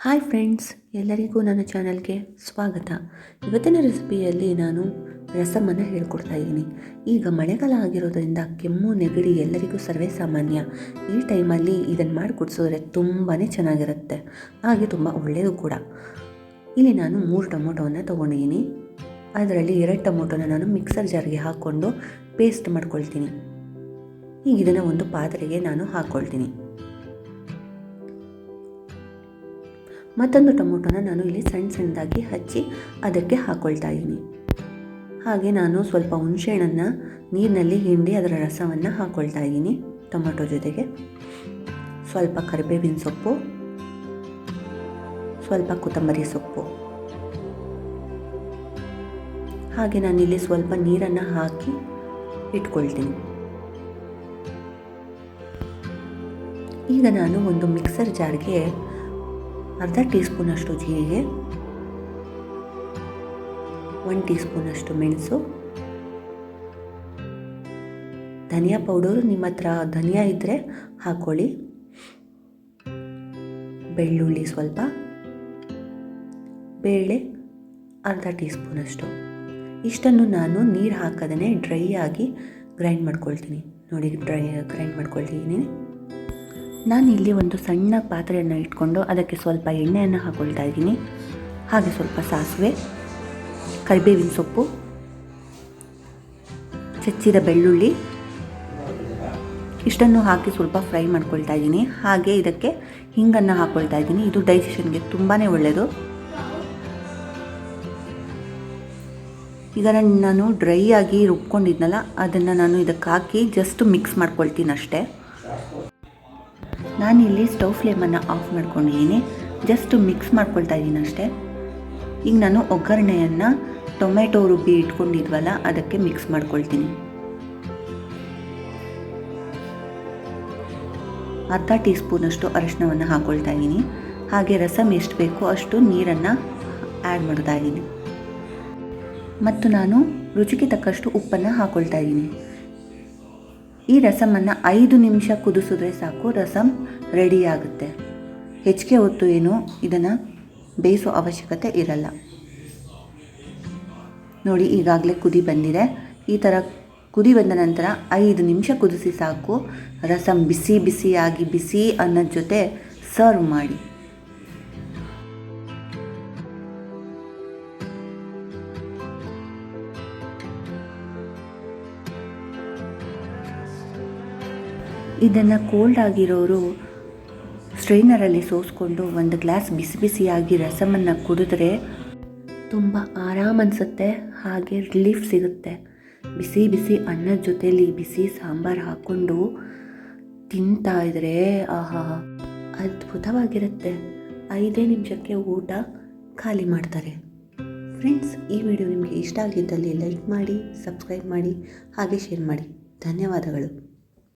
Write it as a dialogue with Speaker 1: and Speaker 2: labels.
Speaker 1: Hi friends, ಎಲ್ಲರಿಗೂ ನನ್ನ ಚಾನಲ್ಗೆ ಸ್ವಾಗತ. ಇವತ್ತಿನ ರೆಸಿಪಿಯಲ್ಲಿ ನಾನು ರಸಮನ್ನು ಹೇಳ್ಕೊಡ್ತಾ ಇದ್ದೀನಿ. ಈಗ ಮಳೆಗಾಲ ಆಗಿರೋದ್ರಿಂದ ಕೆಮ್ಮು ನೆಗಡಿ ಎಲ್ಲರಿಗೂ ಸರ್ವೇ ಸಾಮಾನ್ಯ. ಈ ಟೈಮಲ್ಲಿ ಇದನ್ನು ಮಾಡಿ ಕುಡಿಸಿದ್ರೆ ತುಂಬಾ ಚೆನ್ನಾಗಿರುತ್ತೆ, ಹಾಗೆ ತುಂಬ ಒಳ್ಳೆಯದು ಕೂಡ. ಇಲ್ಲಿ ನಾನು 3 ಟೊಮೊಟೊವನ್ನು ತೊಗೊಂಡಿದ್ದೀನಿ. ಅದರಲ್ಲಿ 2 ಟೊಮೊಟೊನ ನಾನು ಮಿಕ್ಸರ್ ಜಾರ್ಗೆ ಹಾಕ್ಕೊಂಡು ಪೇಸ್ಟ್ ಮಾಡ್ಕೊಳ್ತೀನಿ. ಈಗ ಇದನ್ನು ಒಂದು ಪಾತ್ರೆಗೆ ನಾನು ಹಾಕ್ಕೊಳ್ತೀನಿ. ಮತ್ತೊಂದು ಟೊಮೊಟೊನ ನಾನು ಇಲ್ಲಿ ಸಣ್ಣದಾಗಿ ಹಚ್ಚಿ ಅದಕ್ಕೆ ಹಾಕ್ಕೊಳ್ತಾ ಇದ್ದೀನಿ. ಹಾಗೆ ನಾನು ಸ್ವಲ್ಪ ಹುಣಸೆಹಣ್ಣನ್ನು ನೀರಿನಲ್ಲಿ ಹಿಂಡಿ ಅದರ ರಸವನ್ನು ಹಾಕ್ಕೊಳ್ತಾ ಇದ್ದೀನಿ. ಟೊಮೊಟೊ ಜೊತೆಗೆ ಸ್ವಲ್ಪ ಕರಿಬೇವಿನ ಸೊಪ್ಪು, ಸ್ವಲ್ಪ ಕೊತ್ತಂಬರಿ ಸೊಪ್ಪು, ಹಾಗೆ ನಾನಿಲ್ಲಿ ಸ್ವಲ್ಪ ನೀರನ್ನು ಹಾಕಿ ಇಟ್ಕೊಳ್ತೀನಿ. ಈಗ ನಾನು ಒಂದು ಮಿಕ್ಸರ್ ಜಾರ್ಗೆ ಅರ್ಧ ಟೀ ಸ್ಪೂನಷ್ಟು ಜೀರಿಗೆ, 1 ಟೀ ಸ್ಪೂನಷ್ಟು ಮೆಣಸು, ಧನಿಯಾ ಪೌಡರು ನಿಮ್ಮ ಹತ್ರ ಧನಿಯಾ ಇದ್ದರೆ ಹಾಕ್ಕೊಳ್ಳಿ, ಬೆಳ್ಳುಳ್ಳಿ ಸ್ವಲ್ಪ, ಬೇಳೆ ಅರ್ಧ ಟೀ ಸ್ಪೂನಷ್ಟು. ಇಷ್ಟನ್ನು ನಾನು ನೀರು ಹಾಕದೇ ಡ್ರೈ ಆಗಿ ಗ್ರೈಂಡ್ ಮಾಡ್ಕೊಳ್ತೀನಿ. ನೋಡಿ, ಗ್ರೈಂಡ್ ಮಾಡ್ಕೊಳ್ತೀನಿ. ನಾನಿಲ್ಲಿ ಒಂದು ಸಣ್ಣ ಪಾತ್ರೆಯನ್ನು ಇಟ್ಕೊಂಡು ಅದಕ್ಕೆ ಸ್ವಲ್ಪ ಎಣ್ಣೆಯನ್ನು ಹಾಕ್ಕೊಳ್ತಾ ಇದ್ದೀನಿ. ಹಾಗೆ ಸ್ವಲ್ಪ ಸಾಸಿವೆ, ಕರಿಬೇವಿನ ಸೊಪ್ಪು, ಹೆಚ್ಚಿದ ಬೆಳ್ಳುಳ್ಳಿ ಇಷ್ಟನ್ನು ಹಾಕಿ ಸ್ವಲ್ಪ ಫ್ರೈ ಮಾಡ್ಕೊಳ್ತಾ ಇದ್ದೀನಿ. ಹಾಗೆ ಇದಕ್ಕೆ ಹಿಂಗನ್ನು ಹಾಕ್ಕೊಳ್ತಾ ಇದ್ದೀನಿ. ಇದು ಡೈಜೆಷನ್ಗೆ ತುಂಬಾ ಒಳ್ಳೆಯದು. ಈಗ ನಾನು ಡ್ರೈ ಆಗಿ ರುಬ್ಕೊಂಡಿದ್ನಲ್ಲ ಅದನ್ನು ನಾನು ಇದಕ್ಕೆ ಹಾಕಿ ಜಸ್ಟ್ ಮಿಕ್ಸ್ ಮಾಡ್ಕೊಳ್ತೀನಿ ಅಷ್ಟೇ. ನಾನಿಲ್ಲಿ ಸ್ಟವ್ ಫ್ಲೇಮನ್ನು ಆಫ್ ಮಾಡ್ಕೊಂಡಿದ್ದೀನಿ. ಜಸ್ಟ್ ಮಿಕ್ಸ್ ಮಾಡ್ಕೊಳ್ತಾ ಇದ್ದೀನಿ ಅಷ್ಟೇ. ಈಗ ನಾನು ಒಗ್ಗರಣೆಯನ್ನು ಟೊಮೆಟೊ ರುಬ್ಬಿ ಇಟ್ಕೊಂಡಿದ್ವಲ್ಲ ಅದಕ್ಕೆ ಮಿಕ್ಸ್ ಮಾಡ್ಕೊಳ್ತೀನಿ. ಅರ್ಧ ಟೀ ಸ್ಪೂನಷ್ಟು ಅರಿಶಿನವನ್ನು ಹಾಕ್ಕೊಳ್ತಾ ಇದ್ದೀನಿ. ಹಾಗೆ ರಸಮ್ ಎಷ್ಟು ಬೇಕೋ ಅಷ್ಟು ನೀರನ್ನು ಆ್ಯಡ್ ಮಾಡ್ತಾ ಇದ್ದೀನಿ. ಮತ್ತು ನಾನು ರುಚಿಗೆ ತಕ್ಕಷ್ಟು ಉಪ್ಪನ್ನು ಹಾಕ್ಕೊಳ್ತಾ ಇದ್ದೀನಿ. ಈ ರಸಮನ್ನು 5 ನಿಮಿಷ ಕುದಿಸಿದ್ರೆ ಸಾಕು, ರಸಮ್ ರೆಡಿ ಆಗುತ್ತೆ. ಹೆಚ್ಚಿಗೆ ಹೊತ್ತು ಏನು ಇದನ್ನು ಬೇಯಿಸೋ ಅವಶ್ಯಕತೆ ಇರಲ್ಲ. ನೋಡಿ, ಈಗಾಗಲೇ ಕುದಿ ಬಂದಿದೆ. ಈ ಥರ ಕುದಿ ಬಂದ ನಂತರ 5 ನಿಮಿಷ ಕುದಿಸಿ ಸಾಕು. ರಸಮ್ ಬಿಸಿ ಬಿಸಿಯಾಗಿ ಬಿಸಿ ಅನ್ನದ ಜೊತೆ ಸರ್ವ್ ಮಾಡಿ. ಇದನ್ನು ಕೋಲ್ಡ್ ಆಗಿರೋರು ಸ್ಟ್ರೈನರಲ್ಲಿ ಸೋಸ್ಕೊಂಡು 1 ಗ್ಲಾಸ್ ಬಿಸಿ ಬಿಸಿಯಾಗಿ ರಸಮನ್ನು ಕುಡಿದ್ರೆ ತುಂಬ ಆರಾಮ್ ಅನಿಸುತ್ತೆ, ಹಾಗೆ ರಿಲೀಫ್ ಸಿಗುತ್ತೆ. ಬಿಸಿ ಬಿಸಿ ಅನ್ನದ ಜೊತೆಯಲ್ಲಿ ಬಿಸಿ ಸಾಂಬಾರು ಹಾಕ್ಕೊಂಡು ತಿಂತಾ ಇದ್ರೆ ಆಹಾ, ಅದ್ಭುತವಾಗಿರುತ್ತೆ. 5 ನಿಮಿಷಕ್ಕೆ ಊಟ ಖಾಲಿ ಮಾಡ್ತಾರೆ. ಫ್ರೆಂಡ್ಸ್, ಈ ವಿಡಿಯೋ ನಿಮಗೆ ಇಷ್ಟ ಆಗಿದ್ದಲ್ಲಿ ಲೈಕ್ ಮಾಡಿ, ಸಬ್ಸ್ಕ್ರೈಬ್ ಮಾಡಿ, ಹಾಗೆ ಶೇರ್ ಮಾಡಿ. ಧನ್ಯವಾದಗಳು.